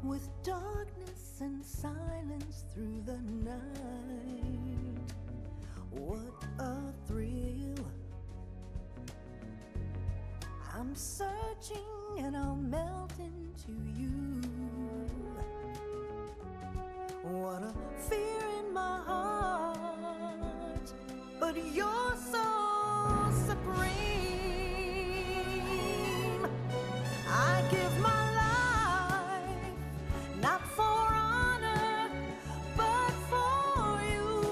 with darkness and silence through the night. What a thrill. I'm searching and I'll melt into you. What a fear in my heart, but you're so supreme. I give my life, not for honor, but for you.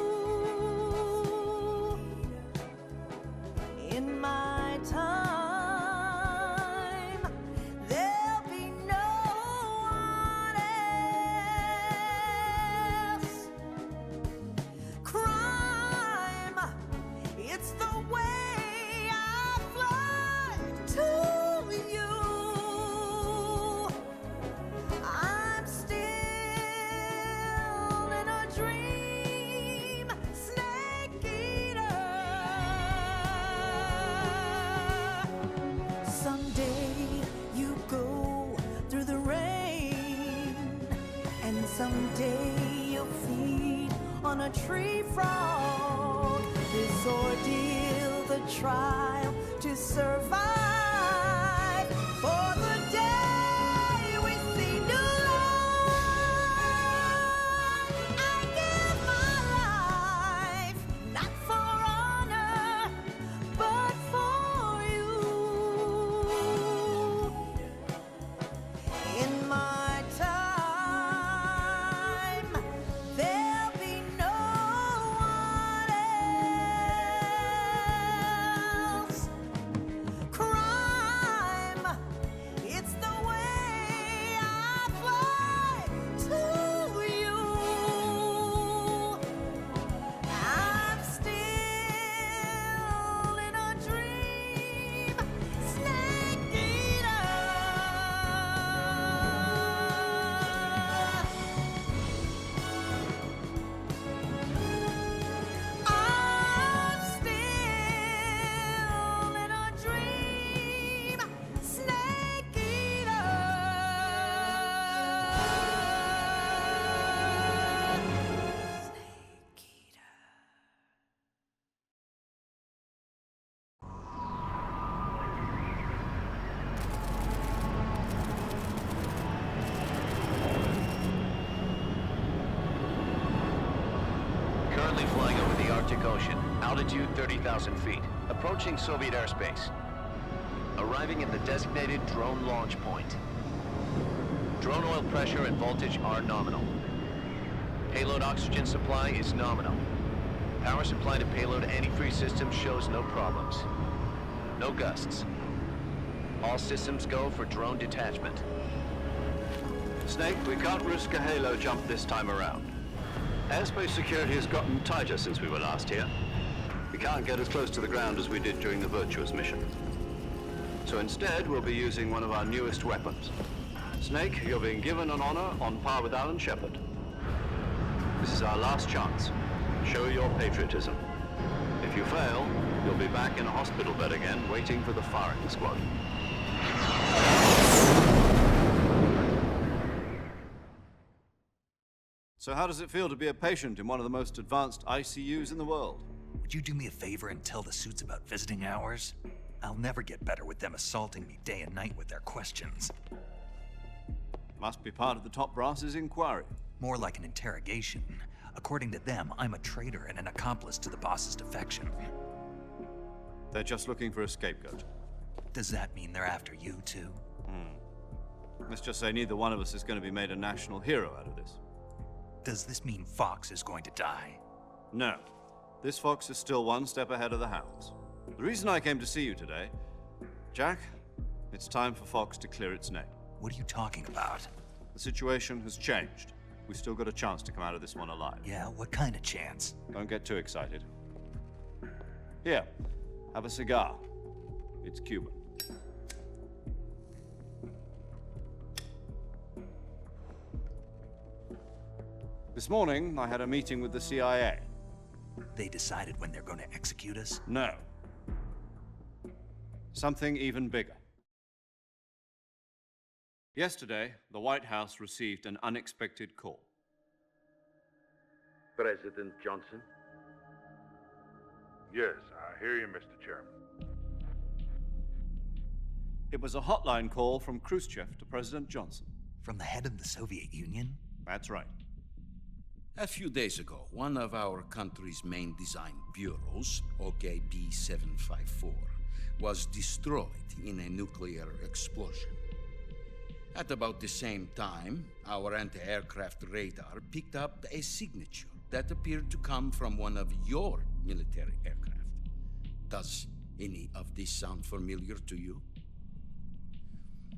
In my time, there'll be no one else. Crime, it's the way I fly to you. I'm still in a dream, Snake Eater. Someday you go through the rain, and someday you'll feed on a tree frog. This ordeal, the trial to survive, for the day we see new light. I give my life, not for honor, but for you. In my time, there'll be no one else. Crime, it's the way I fly to you. I'm still in a dream, Snake Eater. I'm still in a dream, Snake Eater. Snake Eater. Currently flying over the Arctic Ocean, altitude 30,000 feet, approaching Soviet airspace. Arriving at the designated drone launch point. Drone oil pressure and voltage are nominal. Payload oxygen supply is nominal. Power supply to payload antifreeze system shows no problems. No gusts. All systems go for drone detachment. Snake, we can't risk a halo jump this time around. Airspace security has gotten tighter since we were last here. We can't get as close to the ground as we did during the Virtuous mission. So instead, we'll be using one of our newest weapons. Snake, you're being given an honor on par with Alan Shepard. This is our last chance. Show your patriotism. If you fail, you'll be back in a hospital bed again, waiting for the firing squad. So how does it feel to be a patient in one of the most advanced ICUs in the world? Would you do me a favor and tell the suits about visiting hours? I'll never get better with them assaulting me day and night with their questions. Must be part of the top brass's inquiry. More like an interrogation. According to them, I'm a traitor and an accomplice to the boss's defection. They're just looking for a scapegoat. Does that mean they're after you too? Let's just say neither one of us is going to be made a national hero out of this. Does this mean Fox is going to die? No. This fox is still one step ahead of the hounds. The reason I came to see you today, Jack, it's time for Fox to clear its name. What are you talking about? The situation has changed. We've still got a chance to come out of this one alive. Yeah, what kind of chance? Don't get too excited. Here, have a cigar. It's Cuban. This morning, I had a meeting with the CIA. They decided when they're going to execute us? No. Something even bigger. Yesterday, the White House received an unexpected call. President Johnson? Yes, I hear you, Mr. Chairman. It was a hotline call from Khrushchev to President Johnson. From the head of the Soviet Union? That's right. A few days ago, one of our country's main design bureaus, OKB 754, was destroyed in a nuclear explosion. At about the same time, our anti-aircraft radar picked up a signature that appeared to come from one of your military aircraft. Does any of this sound familiar to you?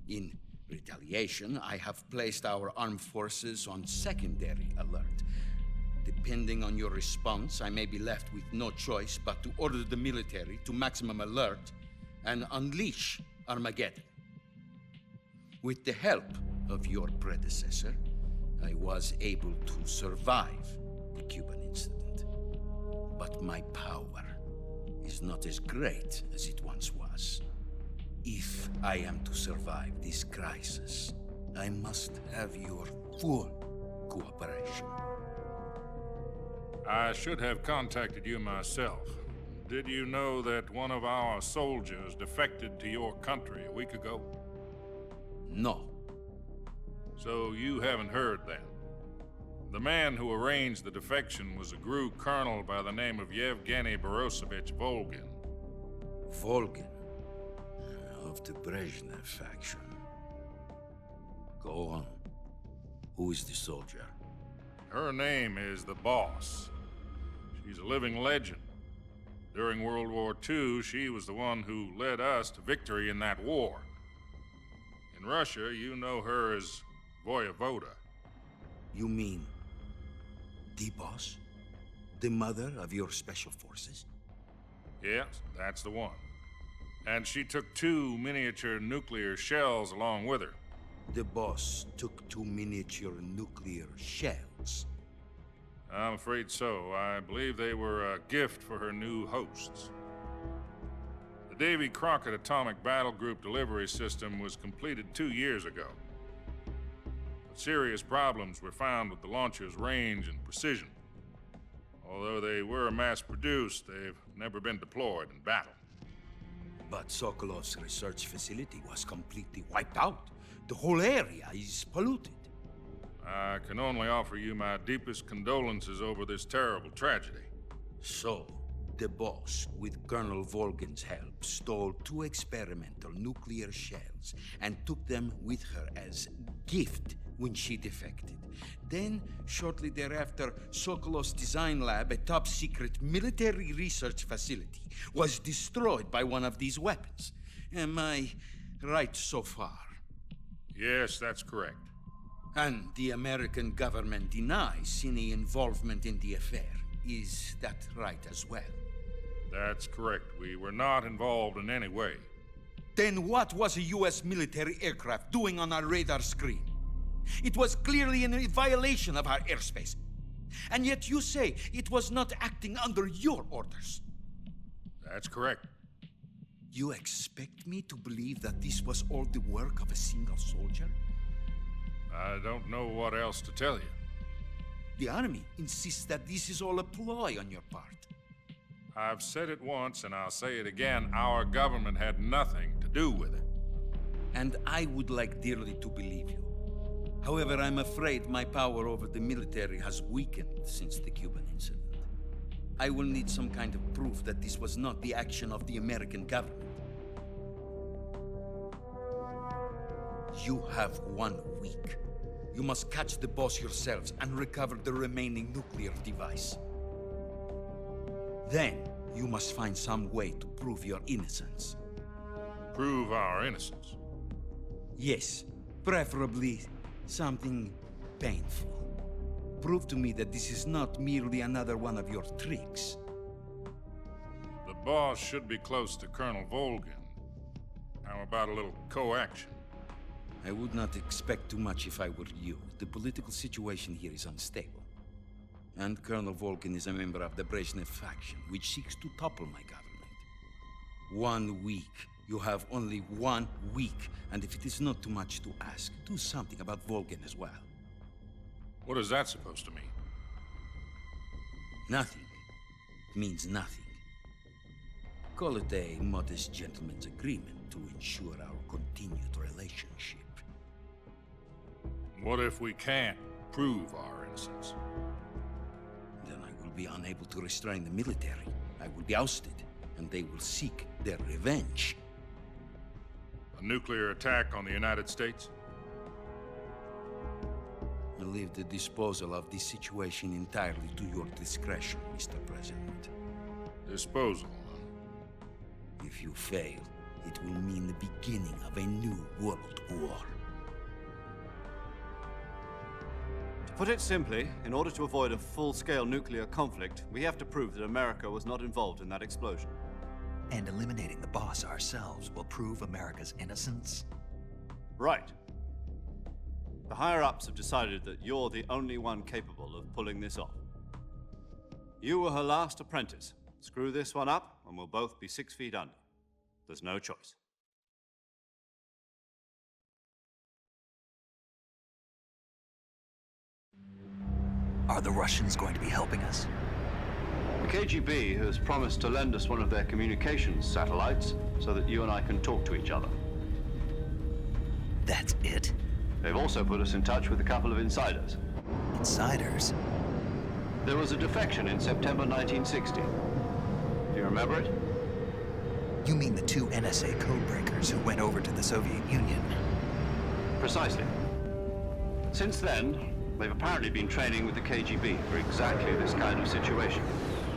In retaliation, I have placed our armed forces on secondary alert. Depending on your response, I may be left with no choice but to order the military to maximum alert and unleash Armageddon. With the help of your predecessor, I was able to survive the Cuban incident. But my power is not as great as it once was. If I am to survive this crisis, I must have your full cooperation. I should have contacted you myself. Did you know that one of our soldiers defected to your country a week ago? No. So you haven't heard then. The man who arranged the defection was a GRU colonel by the name of Yevgeny Borosovich Volgin. Volgin, of the Brezhnev faction. Go on. Who is the soldier? Her name is the Boss. She's a living legend. During World War II, she was the one who led us to victory in that war. In Russia, you know her as Voyevoda. You mean the Boss? The mother of your special forces? Yes, that's the one. And she took 2 miniature nuclear shells along with her. The Boss took 2 miniature nuclear shells. I'm afraid so. I believe they were a gift for her new hosts. The Davy Crockett Atomic Battle Group delivery system was completed 2 years ago. But serious problems were found with the launcher's range and precision. Although they were mass-produced, they've never been deployed in battle. But Sokolov's research facility was completely wiped out. The whole area is polluted. I can only offer you my deepest condolences over this terrible tragedy. So, the Boss, with Colonel Volgin's help, stole 2 experimental nuclear shells and took them with her as gift when she defected. Then, shortly thereafter, Sokolov's design lab, a top-secret military research facility, was destroyed by one of these weapons. Am I right so far? Yes, that's correct. And the American government denies any involvement in the affair. Is that right as well? That's correct. We were not involved in any way. Then what was a U.S. military aircraft doing on our radar screen? It was clearly in violation of our airspace. And yet you say it was not acting under your orders. That's correct. You expect me to believe that this was all the work of a single soldier? I don't know what else to tell you. The Army insists that this is all a ploy on your part. I've said it once and I'll say it again. Our government had nothing to do with it. And I would like dearly to believe you. However, I'm afraid my power over the military has weakened since the Cuban incident. I will need some kind of proof that this was not the action of the American government. You have 1 week. You must catch the Boss yourselves and recover the remaining nuclear device. Then, you must find some way to prove your innocence. Prove our innocence. Yes, preferably something painful. Prove to me that this is not merely another one of your tricks. The Boss should be close to Colonel Volgin. How about a little co-action? I would not expect too much if I were you. The political situation here is unstable. And Colonel Volgin is a member of the Brezhnev faction, which seeks to topple my government. 1 week You have only 1 week, and if it is not too much to ask, do something about Volgin as well. What is that supposed to mean? Nothing means nothing. Call it a modest gentleman's agreement to ensure our continued relationship. What if we can't prove our innocence? Then I will be unable to restrain the military. I will be ousted, and they will seek their revenge. A nuclear attack on the United States? I leave the disposal of this situation entirely to your discretion, Mr. President. Disposal, If you fail, it will mean the beginning of a new world war. To put it simply, in order to avoid a full-scale nuclear conflict, we have to prove that America was not involved in that explosion. And eliminating the boss ourselves will prove America's innocence? Right. The higher-ups have decided that you're the only one capable of pulling this off. You were her last apprentice. Screw this one up, and we'll both be 6 feet under. There's no choice. Are the Russians going to be helping us? The KGB has promised to lend us one of their communications satellites so that you and I can talk to each other. That's it? They've also put us in touch with a couple of insiders. Insiders? There was a defection in September 1960. Do you remember it? You mean the 2 NSA codebreakers who went over to the Soviet Union? Precisely. Since then, they've apparently been training with the KGB for exactly this kind of situation.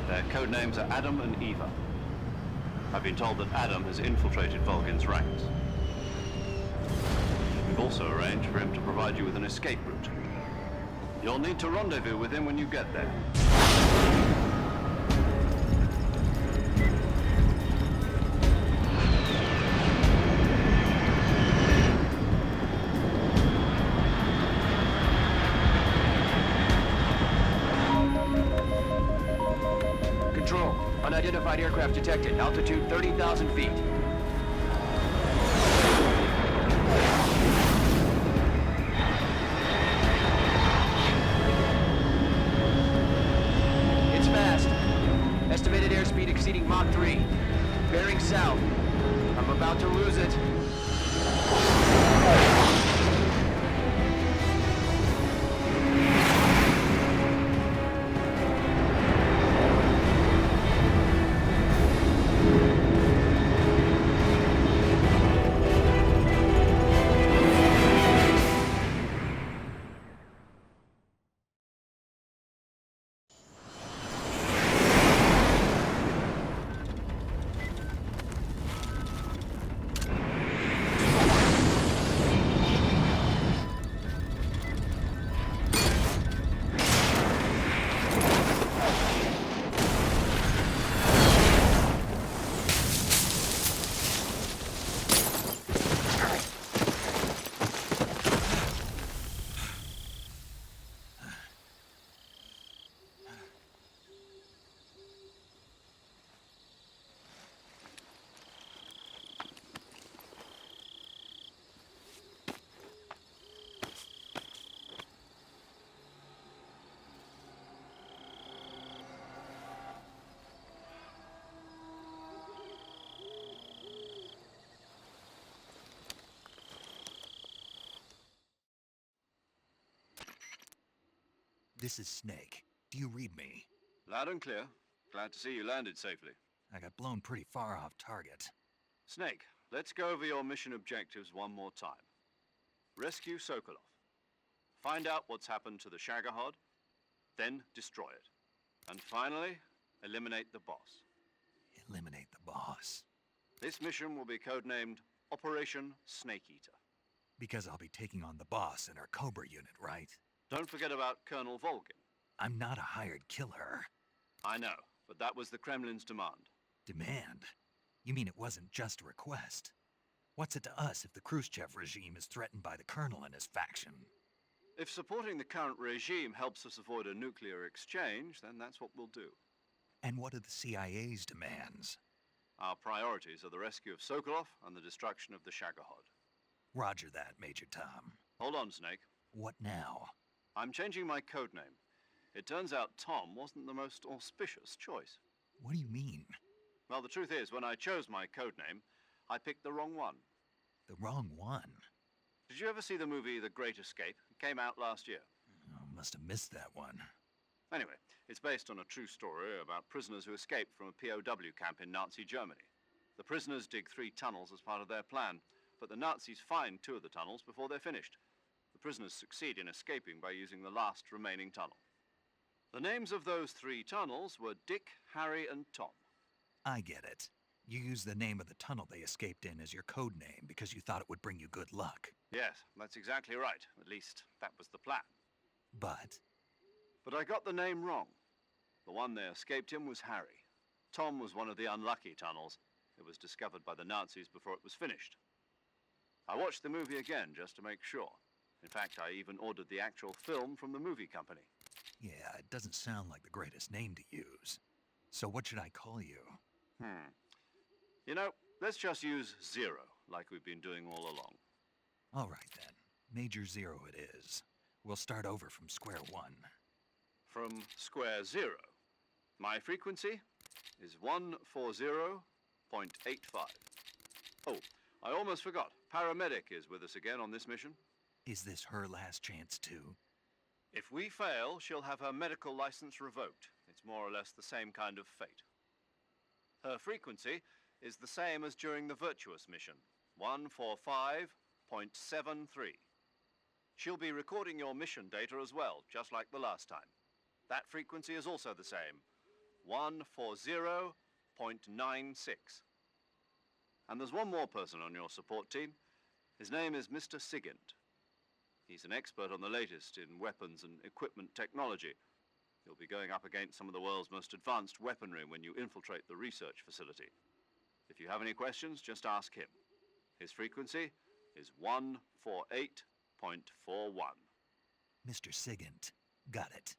Their code names are Adam and Eva. I've been told that Adam has infiltrated Volgin's ranks. We've also arranged for him to provide you with an escape route. You'll need to rendezvous with him when you get there. Control. Unidentified aircraft detected. Altitude 30,000 feet. It's fast. Estimated airspeed exceeding Mach 3. Bearing south. I'm about to lose it. This is Snake. Do you read me? Loud and clear. Glad to see you landed safely. I got blown pretty far off target. Snake, let's go over your mission objectives one more time. Rescue Sokolov. Find out what's happened to the Shagohod, then destroy it. And finally, eliminate the boss. Eliminate the boss. This mission will be codenamed Operation Snake Eater. Because I'll be taking on the boss in our Cobra unit, right? Don't forget about Colonel Volgin. I'm not a hired killer. I know, but that was the Kremlin's demand. Demand? You mean it wasn't just a request? What's it to us if the Khrushchev regime is threatened by the Colonel and his faction? If supporting the current regime helps us avoid a nuclear exchange, then that's what we'll do. And what are the CIA's demands? Our priorities are the rescue of Sokolov and the destruction of the Shagohod. Roger that, Major Tom. Hold on, Snake. What now? I'm changing my code name. It turns out Tom wasn't the most auspicious choice. What do you mean? Well, the truth is, when I chose my code name, I picked the wrong one. The wrong one? Did you ever see the movie The Great Escape? It came out last year. Oh, must have missed that one. Anyway, it's based on a true story about prisoners who escaped from a POW camp in Nazi Germany. The prisoners dig 3 tunnels as part of their plan, but the Nazis find 2 of the tunnels before they're finished. The prisoners succeed in escaping by using the last remaining tunnel. The names of those 3 tunnels were Dick, Harry, and Tom. I get it. You used the name of the tunnel they escaped in as your code name because you thought it would bring you good luck. Yes, that's exactly right. At least, that was the plan. But But I got the name wrong. The one they escaped in was Harry. Tom was one of the unlucky tunnels. It was discovered by the Nazis before it was finished. I watched the movie again just to make sure. In fact, I even ordered the actual film from the movie company. yeah, it doesn't sound like the greatest name to use. So what should I call you? You know, let's just use Zero, like we've been doing all along. All right then. Major Zero it is. We'll start over from square one. From square 0. My frequency is 140.85. Oh, I almost forgot. Paramedic is with us again on this mission. Is this her last chance too? If we fail, she'll have her medical license revoked. It's more or less the same kind of fate. Her frequency is the same as during the Virtuous mission, 145.73. She'll be recording your mission data as well, just like the last time. That frequency is also the same, 140.96. And there's one more person on your support team. His name is Mr. Sigint. He's an expert on the latest in weapons and equipment technology. You'll be going up against some of the world's most advanced weaponry when you infiltrate the research facility. If you have any questions, just ask him. His frequency is 148.41. Mr. Sigint. Got it.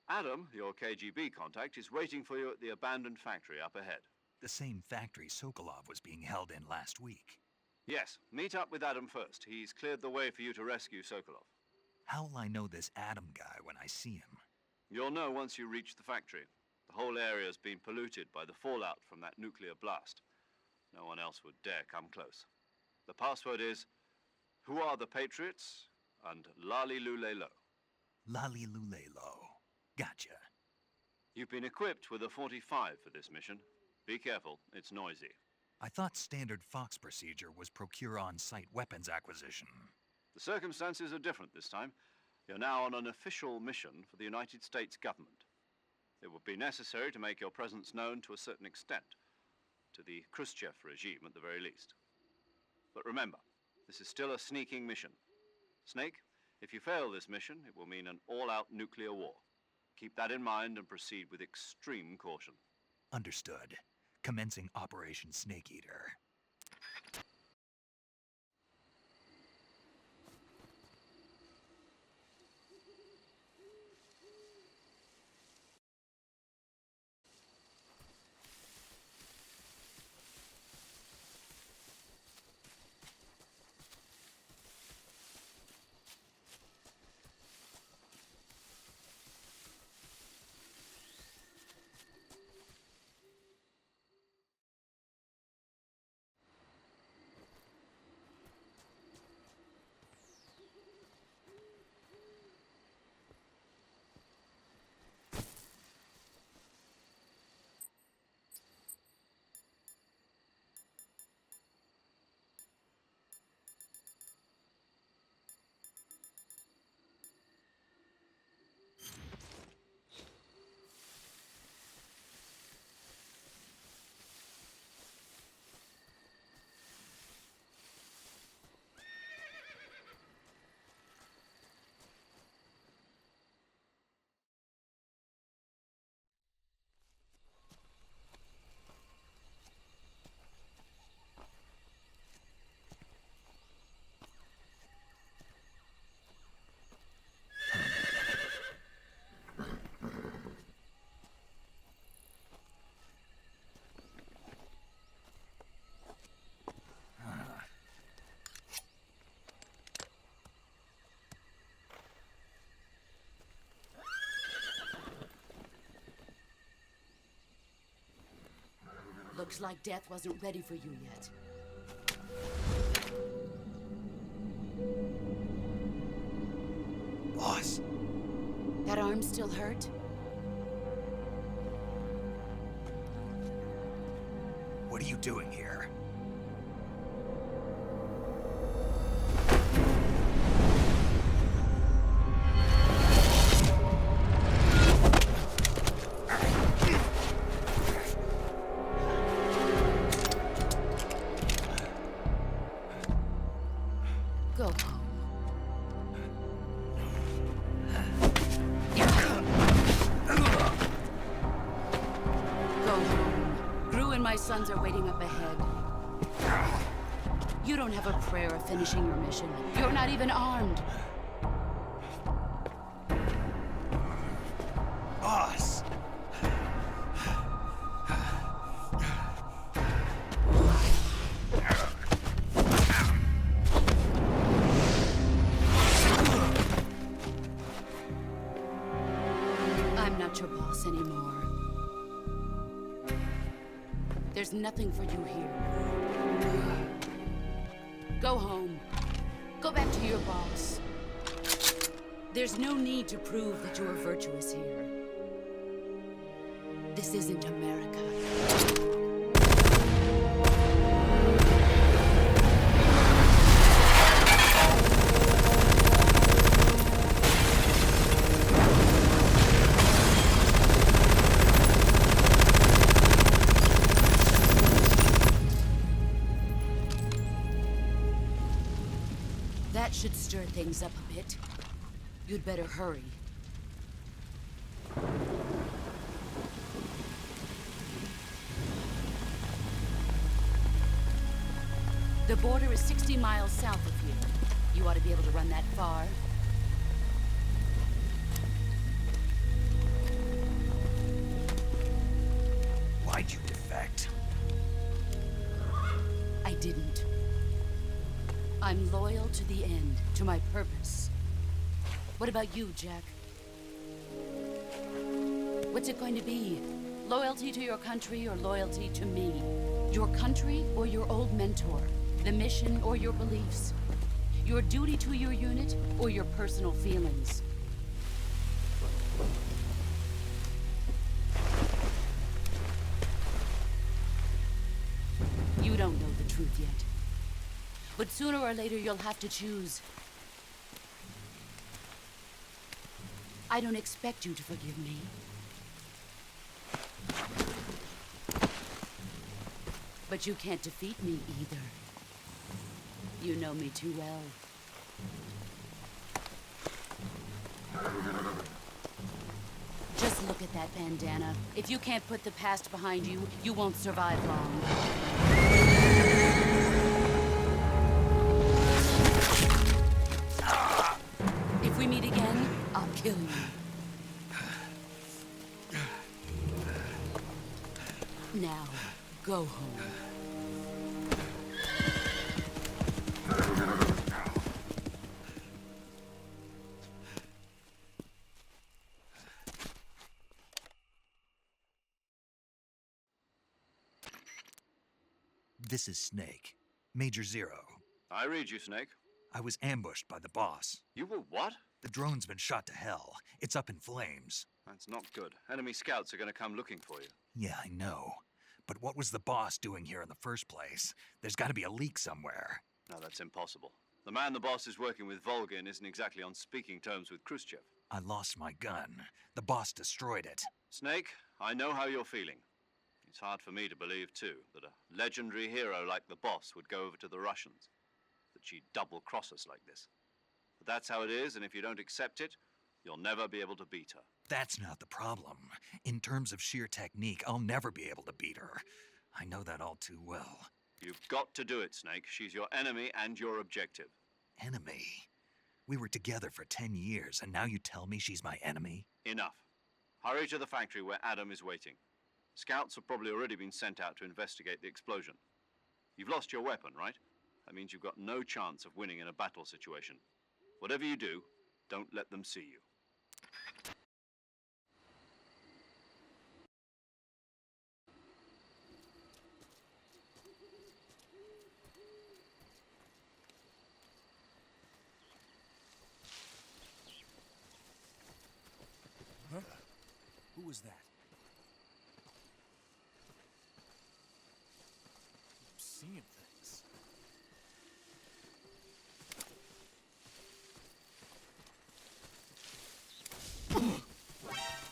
Adam, your KGB contact, is waiting for you at the abandoned factory up ahead. The same factory Sokolov was being held in last week. Yes, meet up with Adam first. He's cleared the way for you to rescue Sokolov. How'll I know this Adam guy when I see him? You'll know once you reach the factory. The whole area's been polluted by the fallout from that nuclear blast. No one else would dare come close. The password is, "Who are the Patriots?" and "Lali Lule Lo." Lali Lule Lo. Gotcha. You've been equipped with a 45 for this mission. Be careful, it's noisy. I thought standard Fox procedure was procure on-site weapons acquisition. The circumstances are different this time. You're now on an official mission for the United States government. It would be necessary to make your presence known to a certain extent, to the Khrushchev regime at the very least. But remember, this is still a sneaking mission. Snake, if you fail this mission, it will mean an all-out nuclear war. Keep that in mind and proceed with extreme caution. Understood. Commencing Operation Snake Eater. Looks like death wasn't ready for you yet. Boss. That arm still hurt? What are you doing here? Go home. Go home. Gru and my sons are waiting up ahead. You don't have a prayer of finishing your mission. You're not even armed. Boss! I'm not your boss anymore. There's nothing for you here. Go home. Go back to your boss. There's no need to prove that you are virtuous here. This isn't America. That should stir things up a bit. You'd better hurry. The border is 60 miles south of here. You ought to be able to run that far. Why'd you defect? I didn't. I'm loyal to the end, to my purpose. What about you, Jack? What's it going to be? Loyalty to your country or loyalty to me? Your country or your old mentor? The mission or your beliefs? Your duty to your unit or your personal feelings? You don't know the truth yet. But sooner or later, you'll have to choose. I don't expect you to forgive me. But you can't defeat me either. You know me too well. Just look at that bandana. If you can't put the past behind you, you won't survive long. If we meet again, I'll kill you. Now, go home. This is Snake. Major Zero. I read you, Snake. I was ambushed by the boss. You were what? The drone's been shot to hell. It's up in flames. That's not good. Enemy scouts are going to come looking for you. Yeah, I know. But what was the boss doing here in the first place? There's got to be a leak somewhere. No, that's impossible. The man the boss is working with, Volgin, isn't exactly on speaking terms with Khrushchev. I lost my gun. The boss destroyed it. Snake, I know how you're feeling. It's hard for me to believe, too, that a legendary hero like the boss would go over to the Russians. That she'd double-cross us like this. But that's how it is, and if you don't accept it, you'll never be able to beat her. That's not the problem. In terms of sheer technique, I'll never be able to beat her. I know that all too well. You've got to do it, Snake. She's your enemy and your objective. Enemy? We were together for 10 years, and now you tell me she's my enemy? Enough. Hurry to the factory where Adam is waiting. Scouts have probably already been sent out to investigate the explosion. You've lost your weapon, right? That means you've got no chance of winning in a battle situation. Whatever you do, don't let them see you. was that? I'm seeing things.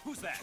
Who's that?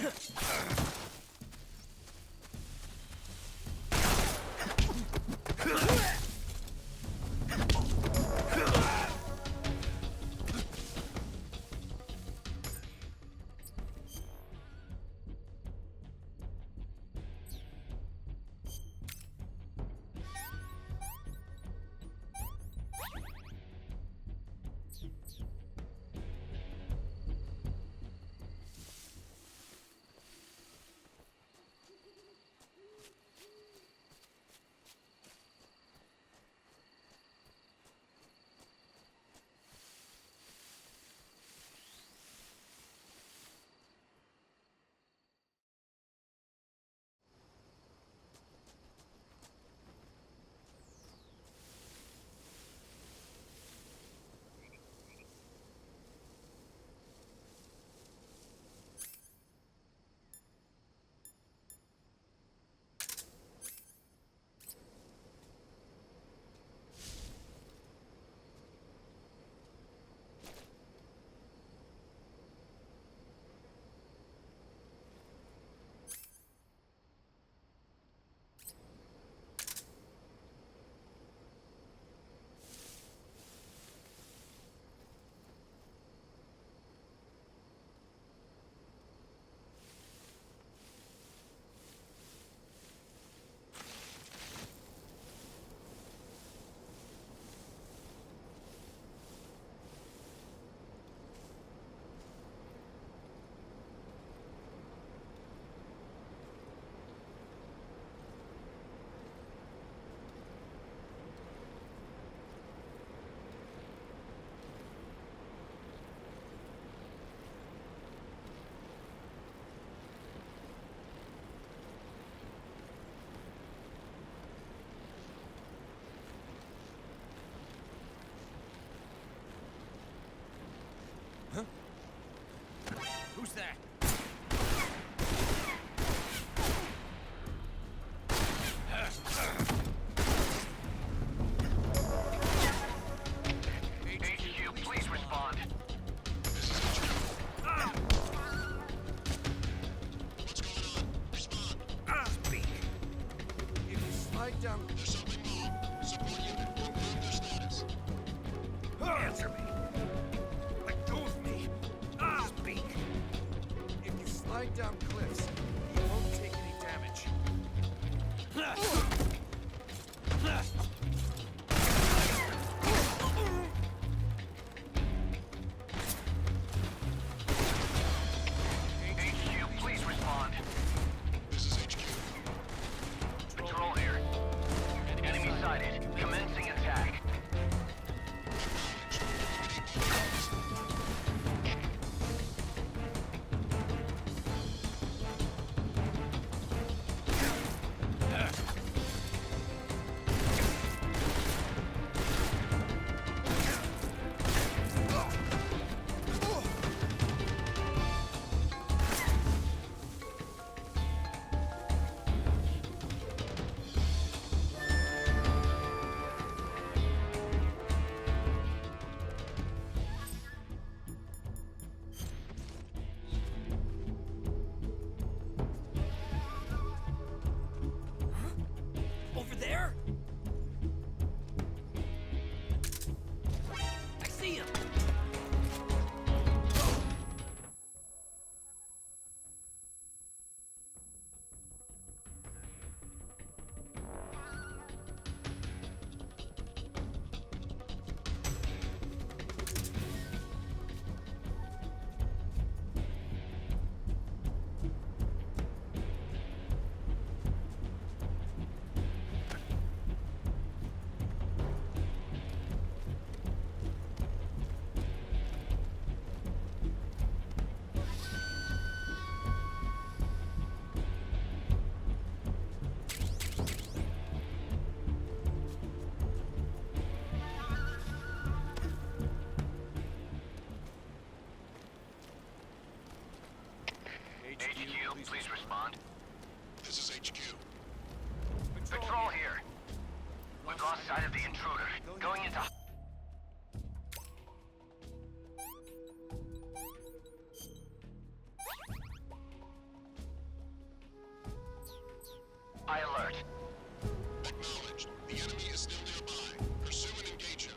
Who's that? HQ, please respond. What's going on? Respond. Speak. If you slide down... There's something wrong. Support unit, confirm their status. Answer me. Let go of me. Speak. If you slide down cliffs, you won't take any damage. HQ, please respond. This is HQ. Patrol here. Enemy sighted. Commencing attack. Please respond. This is HQ. Patrol here. We've lost sight of the intruder. Going into... High alert. Acknowledged. The enemy is still nearby. Pursue and engage him.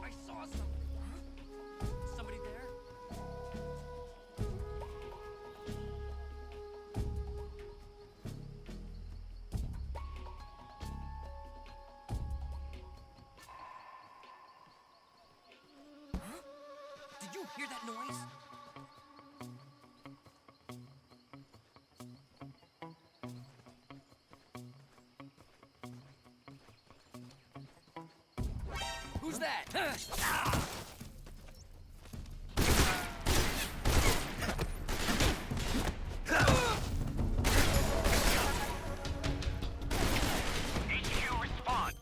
I saw something. Huh? Somebody there? Huh? Did you hear that noise? Who's that? Ah! HQ, respond.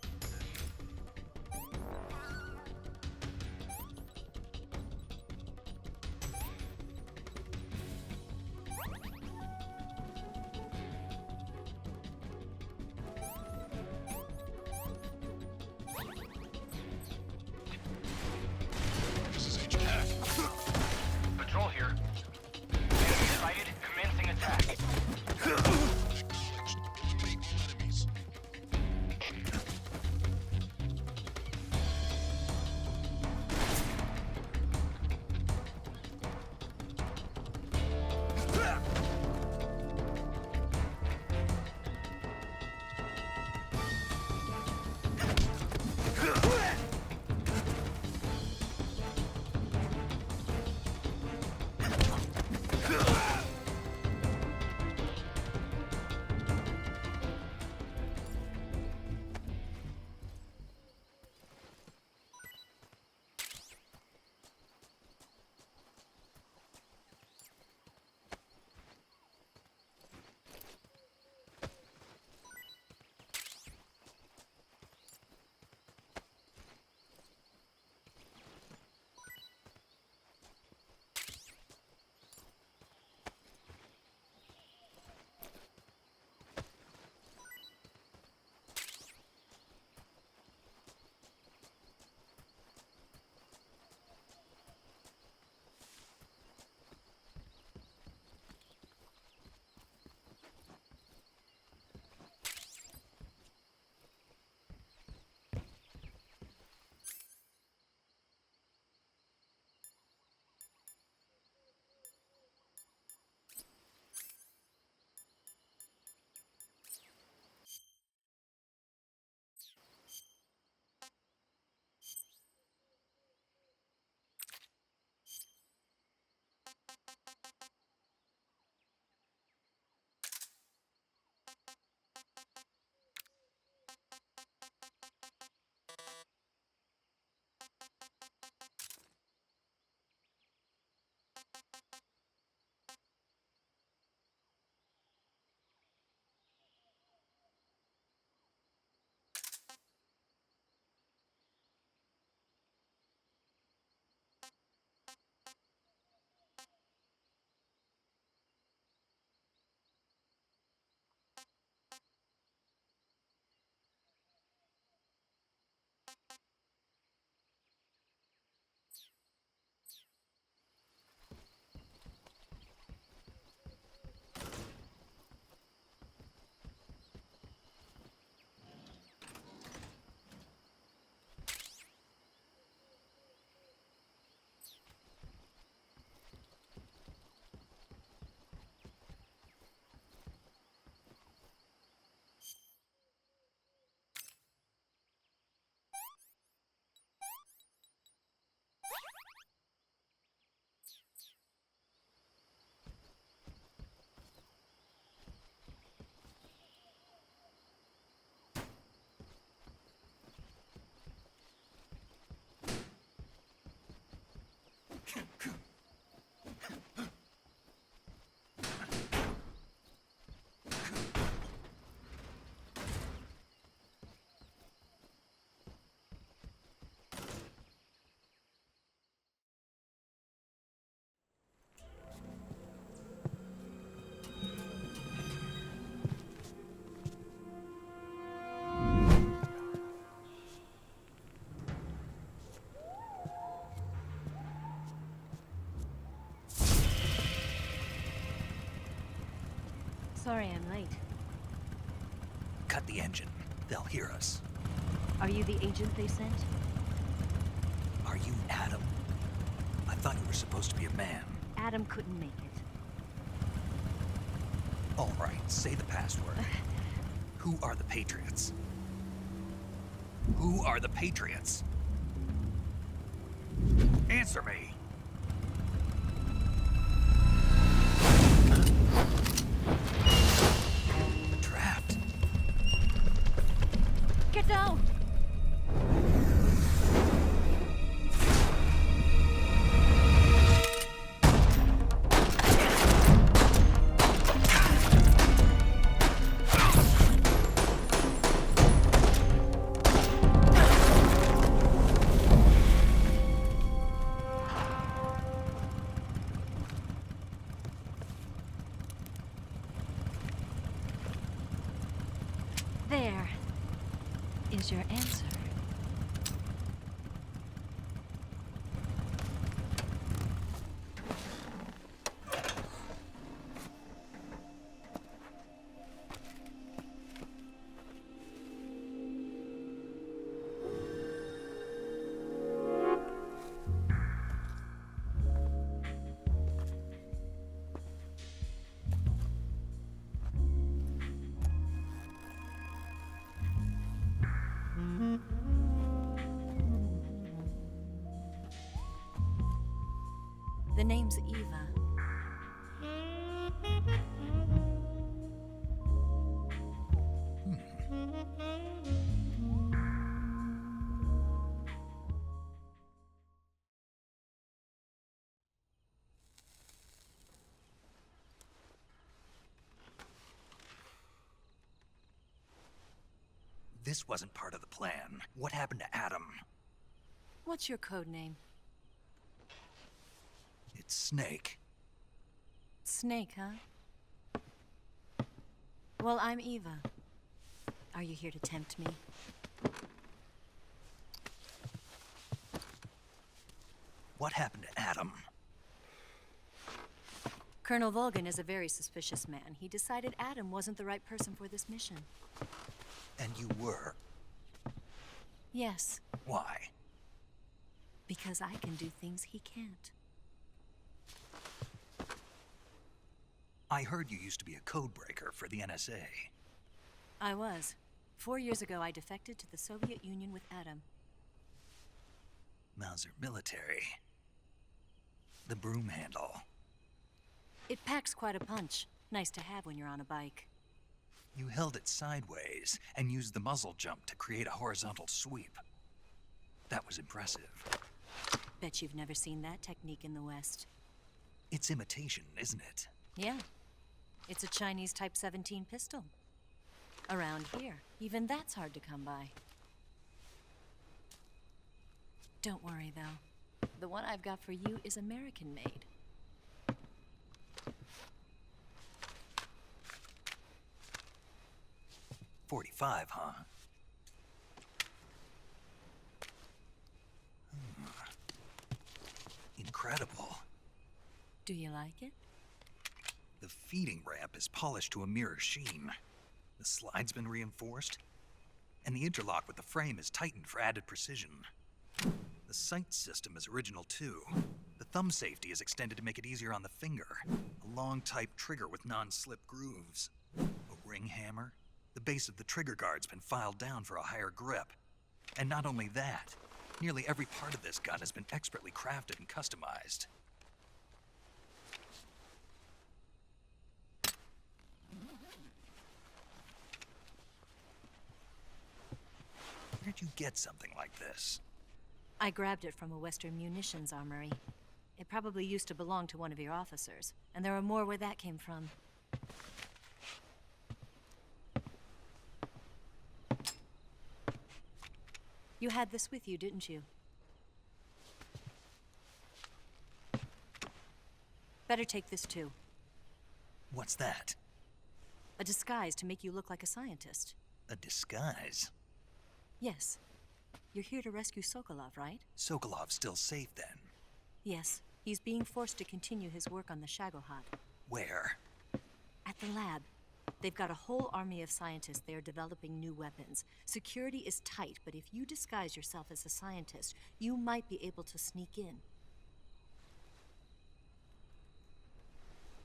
Sorry I'm late. Cut the engine. They'll hear us. Are you the agent they sent? Are you Adam? I thought you were supposed to be a man. Adam couldn't make it. All right, say the password. Who are the Patriots? Who are the Patriots? Answer me! Trapped. Get down! There is your answer. The name's Eva. This wasn't part of the plan. What happened to Adam? What's your code name? It's Snake. Snake, huh? Well, I'm Eva. Are you here to tempt me? What happened to Adam? Colonel Volgan is a very suspicious man. He decided Adam wasn't the right person for this mission. And you were. Yes, Why? because I can do things he can't. I heard you used to be a codebreaker for the NSA. I was. 4 years ago, I defected to the Soviet Union with Adam. Mauser military. The broom handle. It packs quite a punch. Nice to have when you're on a bike. You held it sideways and used the muzzle jump to create a horizontal sweep. That was impressive. Bet you've never seen that technique in the West. It's imitation, isn't it? Yeah. It's a Chinese Type 17 pistol. Around here, even that's hard to come by. Don't worry, though. The one I've got for you is American-made. .45, huh? Incredible. Do you like it? The feeding ramp is polished to a mirror sheen. The slide's been reinforced, and the interlock with the frame is tightened for added precision. The sight system is original too. The thumb safety is extended to make it easier on the finger. A long type trigger with non-slip grooves. A ring hammer. The base of the trigger guard's been filed down for a higher grip. And not only that, nearly every part of this gun has been expertly crafted and customized. Where'd you get something like this? I grabbed it from a Western munitions armory. It probably used to belong to one of your officers, and there are more where that came from. You had this with you, didn't you? Better take this too. What's that? A disguise to make you look like a scientist. A disguise? Yes. You're here to rescue Sokolov, right? Sokolov's still safe then? Yes. He's being forced to continue his work on the Shagohod. Where? At the lab. They've got a whole army of scientists there developing new weapons. Security is tight, but if you disguise yourself as a scientist, you might be able to sneak in.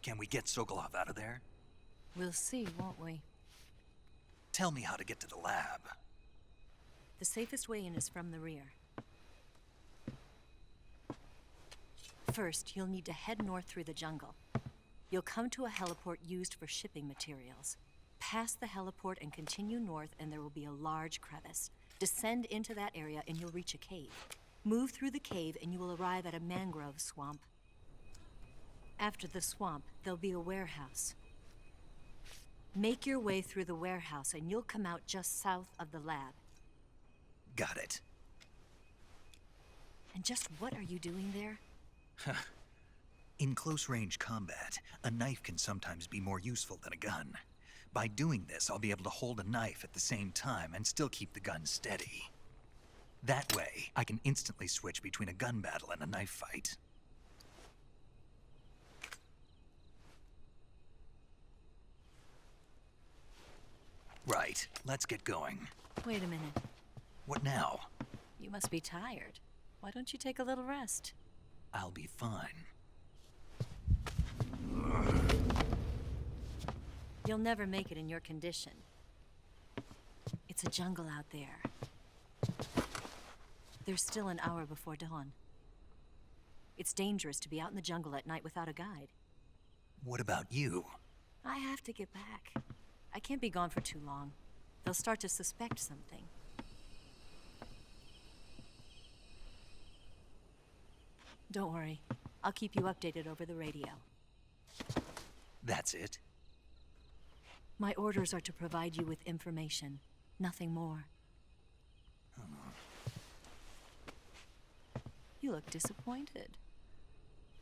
Can we get Sokolov out of there? We'll see, won't we? Tell me how to get to the lab. The safest way in is from the rear. First, you'll need to head north through the jungle. You'll come to a heliport used for shipping materials. Pass the heliport and continue north, and there will be a large crevice. Descend into that area, and you'll reach a cave. Move through the cave, and you will arrive at a mangrove swamp. After the swamp, there'll be a warehouse. Make your way through the warehouse, and you'll come out just south of the lab. Got it. And just what are you doing there? In close-range combat, a knife can sometimes be more useful than a gun. By doing this, I'll be able to hold a knife at the same time and still keep the gun steady. That way, I can instantly switch between a gun battle and a knife fight. Right, let's get going. Wait a minute. What now? You must be tired. Why don't you take a little rest? I'll be fine. You'll never make it in your condition. It's a jungle out there. There's still an hour before dawn. It's dangerous to be out in the jungle at night without a guide. What about you? I have to get back. I can't be gone for too long. They'll start to suspect something. Don't worry. I'll keep you updated over the radio. That's it? My orders are to provide you with information. Nothing more. You look disappointed.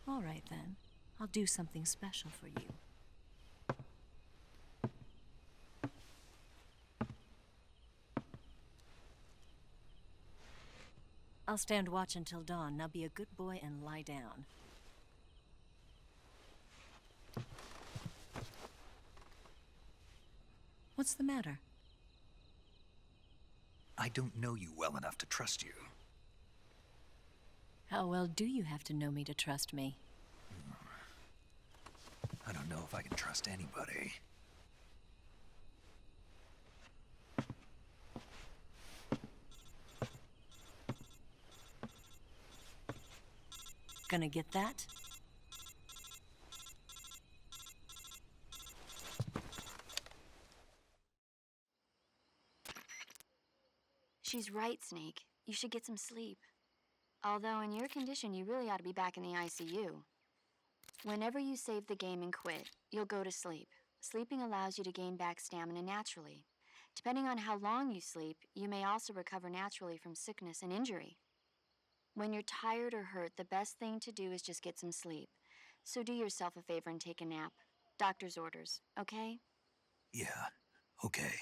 All right, then. I'll do something special for you. I'll stand watch until dawn. Now be a good boy and lie down. What's the matter? I don't know you well enough to trust you. How well do you have to know me to trust me? I don't know if I can trust anybody. Gonna get that? She's right, Snake. You should get some sleep. Although in your condition, you really ought to be back in the ICU. Whenever you save the game and quit, you'll go to sleep. Sleeping allows you to gain back stamina naturally. Depending on how long you sleep, you may also recover naturally from sickness and injury. When you're tired or hurt, the best thing to do is just get some sleep. So do yourself a favor and take a nap. Doctor's orders, okay? Yeah, okay.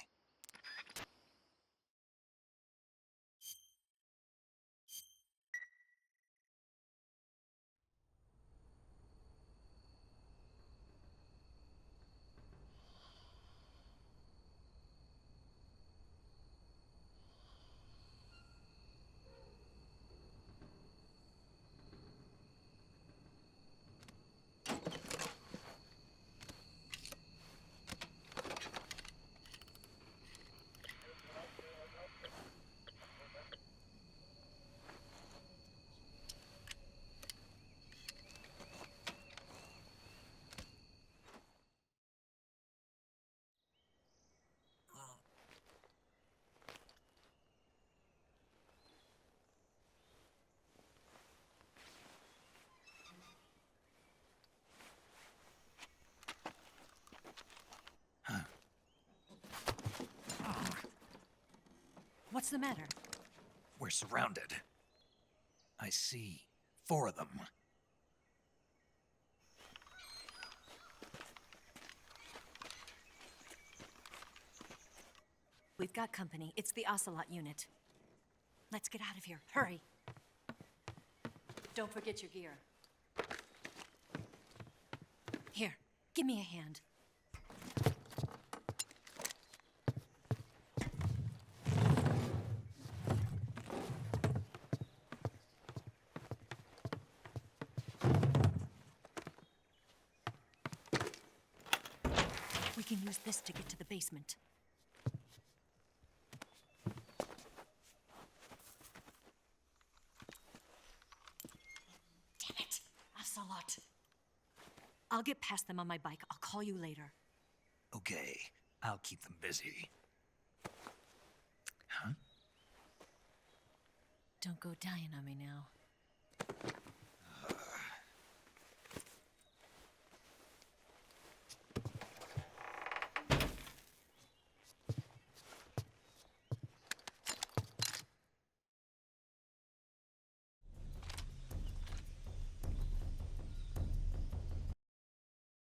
What's the matter? We're surrounded. I see 4 of them. We've got company. It's the Ocelot unit. Let's get out of here. Hurry. Don't forget your gear. Here, give me a hand. use this to get to the basement. Damn it! Ocelot! I'll get past them on my bike. I'll call you later. Okay, I'll keep them busy. Huh? Don't go dying on me now.